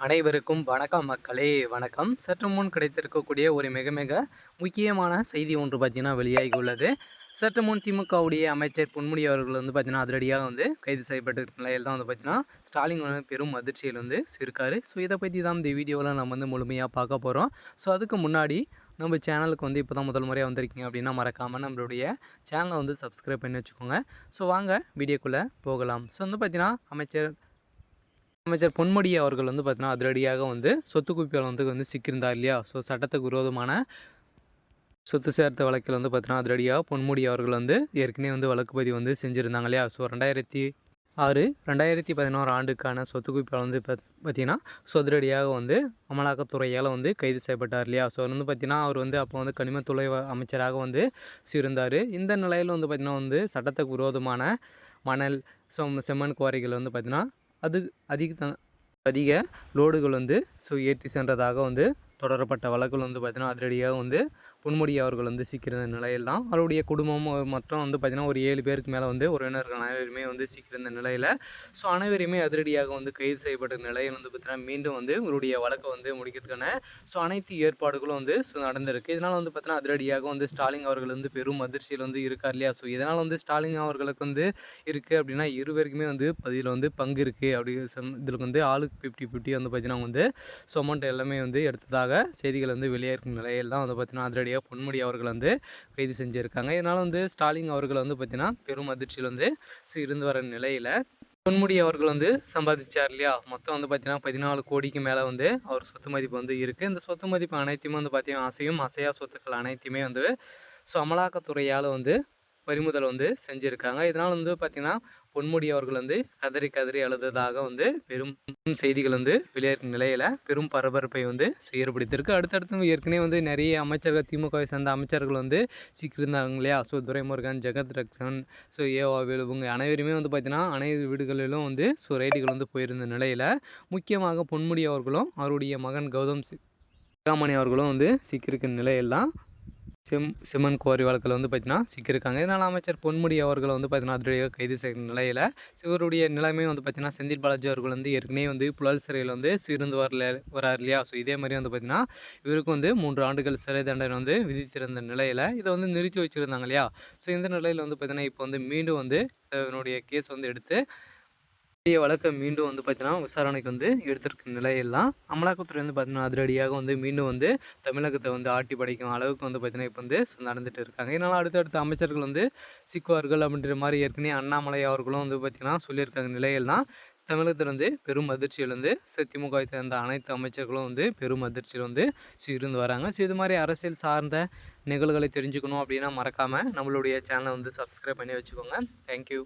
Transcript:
அனைவருக்கும் வணக்கம் மக்களே, வணக்கம். சற்று முன் கிடைத்திருக்கக்கூடிய ஒரு மிக மிக முக்கியமான செய்தி ஒன்று பார்த்தீங்கன்னா வெளியாகி உள்ளது. சற்று முன் திமுகவுடைய அமைச்சர் பொன்முடி அவர்கள் வந்து பார்த்தீங்கன்னா அதிரடியாக வந்து கைது செய்யப்பட்டிருக்க நிலையில் தான் வந்து பார்த்தீங்கன்னா ஸ்டாலின் வந்து பெரும் அதிர்ச்சியில் வந்து இருக்காரு. ஸோ இதை பற்றி தான் இந்த வீடியோவில் நம்ம வந்து முழுமையாக பார்க்க போகிறோம். ஸோ அதுக்கு முன்னாடி நம்ம சேனலுக்கு வந்து இப்போ தான் முதல் முறையாக வந்திருக்கீங்க அப்படின்னா மறக்காமல் நம்மளுடைய சேனலை வந்து சப்ஸ்கிரைப் பண்ணி வச்சுக்கோங்க. ஸோ வாங்க வீடியோக்குள்ளே போகலாம். ஸோ வந்து பார்த்தீங்கன்னா அமைச்சர் பொன்முடி அவர்கள் வந்து பார்த்தீங்கன்னா அதிரடியாக வந்து சொத்து குவிப்பில் வந்து சிக்கியிருந்தார் இல்லையா. ஸோ சட்டத்துக்கு விரோதமான சொத்து சேர்த்த வழக்கில் வந்து பார்த்தீங்கன்னா அதிரடியாக பொன்முடி அவர்கள் வந்து ஏற்கனவே வந்து வழக்கு பதிவு வந்து செஞ்சுருந்தாங்க இல்லையா. ஸோ 2006 2011 ஆண்டுக்கான சொத்து குவிப்பில் வந்து பார்த்தீங்கன்னா ஸோ அதிரடியாக வந்து அமலாக்கத்துறையால் வந்து கைது செய்யப்பட்டார் இல்லையா. ஸோ வந்து பார்த்தீங்கன்னா அவர் வந்து அப்போ வந்து கனிமத்துறை அமைச்சராக வந்து இருந்தார். இந்த நிலையில் வந்து பார்த்திங்கன்னா வந்து சட்டத்துக்கு விரோதமான மணல் செம்மண் குவாரிகள் வந்து பார்த்திங்கன்னா அது அதிக லோடுகள் வந்து ஏற்றி சென்றதாக வந்து தொடரப்பட்ட வழக்குகள் வந்து பார்த்திங்கன்னா அதிரடியாக வந்து பொன்முடி அவர்கள் வந்து சிக்கியிருந்த நிலையில் தான் அவருடைய குடும்பம் மற்றும் வந்து பார்த்திங்கன்னா ஒரு 7 பேருக்கு மேலே வந்து உறவினர்கள் அனைவருமே வந்து சிக்கியிருந்த நிலையில் ஸோ அனைவருமே அதிரடியாக வந்து கைது செய்யப்பட்ட நிலையில் வந்து பார்த்திங்கன்னா மீண்டும் வந்து இவருடைய வழக்கை வந்து முடிக்கிறதுக்கான அனைத்து ஏற்பாடுகளும் வந்து நடந்திருக்கு. இதனால் வந்து பார்த்திங்கன்னா அதிரடியாக வந்து ஸ்டாலின் அவர்கள் வந்து பெரும் அதிர்ச்சியில் வந்து இருக்கார் இல்லையா. ஸோ இதனால் வந்து ஸ்டாலின் அவர்களுக்கு வந்து இருக்குது அப்படின்னா இருவருக்குமே வந்து பதில் வந்து பங்கு இருக்குது அப்படி இதில் வந்து ஆளுக்கு 50-50 வந்து பார்த்திங்கன்னா வந்து அமௌண்ட் எல்லாமே வந்து எடுத்ததாக செய்திகள் வந்து வெளியேறும் நிலையில் தான் வந்து பார்த்திங்கன்னா அதிரடியாக பொன்முடி அவர்கள் வந்து கைது செஞ்சுருக்காங்க. இதனால் வந்து ஸ்டாலின் அவர்கள் வந்து பார்த்திங்கன்னா பெரும் அதிர்ச்சியில் வந்து இருந்து வர நிலையில் பொன்முடி அவர்கள் வந்து சம்பாதிச்சார் இல்லையா. மொத்தம் வந்து பார்த்திங்கன்னா 14 கோடிக்கு மேலே வந்து அவர் சொத்து மதிப்பு வந்து இருக்குது. இந்த சொத்து மதிப்பு அனைத்தையுமே வந்து பார்த்திங்கன்னா அசையா சொத்துக்கள் அனைத்தையுமே வந்து அமலாக்கத்துறையால் வந்து பறிமுதல் வந்து செஞ்சுருக்காங்க. இதனால் வந்து பார்த்திங்கன்னா பொன்முடி அவர்கள் வந்து கதறி அழுததாக வந்து பெரும் செய்திகள் வந்து வெளியேறும் நிலையில் பெரும் பரபரப்பை வந்து ஏற்படுத்தியிருக்கு. அடுத்தடுத்து ஏற்கனவே வந்து நிறைய அமைச்சர்கள் திமுகவை சேர்ந்த அமைச்சர்கள் வந்து சிக்கியிருந்தாங்க இல்லையா. ஸோ துரைமுருகன், ஜெகத் ரக்ஷன், ஏவாவேலு இவங்க அனைவருமே வந்து பார்த்திங்கன்னா அனைத்து வீடுகளிலும் வந்து ரைடுகள் வந்து போயிருந்த நிலையில் முக்கியமாக பொன்முடி அவர்களும் அவருடைய மகன் கௌதம் சிகாமணி அவர்களும் வந்து சிக்கியிருக்க நிலையில் தான் செம்மண் குவாரி வழக்கில் வந்து பார்த்திங்கன்னா சிக்கியிருக்காங்க. இதனால் அமைச்சர் பொன்முடி அவர்கள் வந்து பார்த்திங்கன்னா அதிரடியாக கைது செய்கிற நிலையில் இவருடைய நிலைமை வந்து பார்த்திங்கன்னா செந்தில் பாலாஜி அவர்கள் வந்து ஏற்கனவே வந்து புழல் சிறையில் வந்து இருந்து வரார் இல்லையா. ஸோ இதே மாதிரி வந்து பார்த்திங்கன்னா இவருக்கு வந்து 3 ஆண்டுகள் சிறை தண்டனை வந்து விதித்திருந்த நிலையில் இதை வந்து நிறுத்தி வச்சுருந்தாங்க இல்லையா. ஸோ இந்த நிலையில் வந்து பார்த்திங்கன்னா இப்போ வந்து மீண்டும் வந்து இதனுடைய கேஸ் வந்து எடுத்து வழக்கை மீண்டும் வந்து பார்த்திங்கன்னா விசாரணைக்கு வந்து எடுத்திருக்க நிலையெல்லாம் அமலாக்கத்துறை வந்து பார்த்திங்கன்னா அதிரடியாக வந்து மீண்டும் வந்து தமிழகத்தை வந்து ஆட்டி படைக்கும் அளவுக்கு வந்து பார்த்திங்கன்னா இப்போ வந்து நடந்துட்டு இருக்காங்க. இதனால் அடுத்தடுத்த அமைச்சர்கள் வந்து சிக்குவார்கள் அப்படின்ற மாதிரி ஏற்கனவே அண்ணாமலை அவர்களும் வந்து பார்த்திங்கன்னா சொல்லியிருக்காங்க நிலையில் தான் தமிழகத்தில் வந்து பெரும் அதிர்ச்சியில் வந்து திமுகவை சேர்ந்த அனைத்து அமைச்சர்களும் வந்து பெரும் அதிர்ச்சியில் வந்து இருந்து வராங்க. ஸோ இது மாதிரி அரசியல் சார்ந்த நிகழ்வுகளை தெரிஞ்சுக்கணும் அப்படின்னா மறக்காமல் நம்மளுடைய சேனலை வந்து சப்ஸ்கிரைப் பண்ணி வச்சுக்கோங்க. தேங்க்யூ.